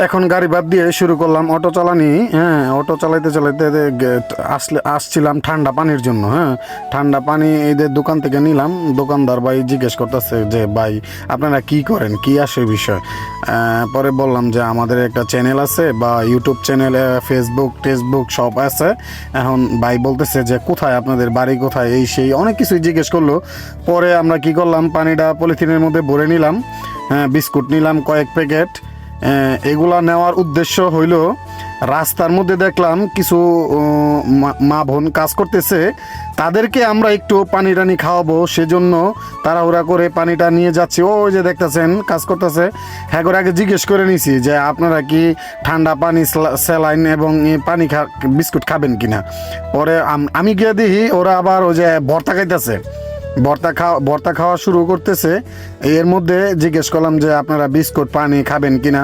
এখন গাড়ি বাদ দিয়ে শুরু করলাম অটো চালানি। হ্যাঁ, অটো চালাইতে চালাইতে আসছিলাম ঠান্ডা পানির জন্য। হ্যাঁ, ঠান্ডা পানি এদের দোকান থেকে নিলাম। দোকানদার ভাই জিজ্ঞেস করতেছে যে ভাই আপনারা কি করেন, কি আসে বিষয়। পরে বললাম যে আমাদের একটা চ্যানেল আছে, বা ইউটিউব চ্যানেলে, ফেসবুক টেসবুক সব আছে। এখন ভাই বলতেছে যে কোথায় আপনাদের বাড়ি, কোথায়, এই সেই অনেক কিছুই জিজ্ঞেস করলো। পরে আমরা কি করলাম, পানিটা পলিথিনের মধ্যে ভরে নিলাম। হ্যাঁ, বিস্কুট নিলাম কয়েক প্যাকেট। এগুলা নেওয়ার উদ্দেশ্য হইল, রাস্তার মধ্যে দেখলাম কিছু মা বোন কাজ করতেছে, তাদেরকে আমরা একটু পানি টানি খাওয়াবো, সেজন্য তাড়াহুড়া করে পানিটা নিয়ে যাচ্ছি। ওই যে দেখতেছেন কাজ করতেছে। হ্যাঁ, করে আগে জিজ্ঞেস করে নিছি যে আপনারা কি ঠান্ডা পানি, স্যালাইন এবং পানি বিস্কুট খাবেন কিনা। পরে আমি গিয়ে দেখি ওরা আবার ওই যে ভর্তা খাইতেছে। ভর্তা খাওয়া শুরু করতেছে। এর মধ্যে জিজ্ঞেস করলাম যে আপনারা বিস্কুট পানি খাবেন কিনা।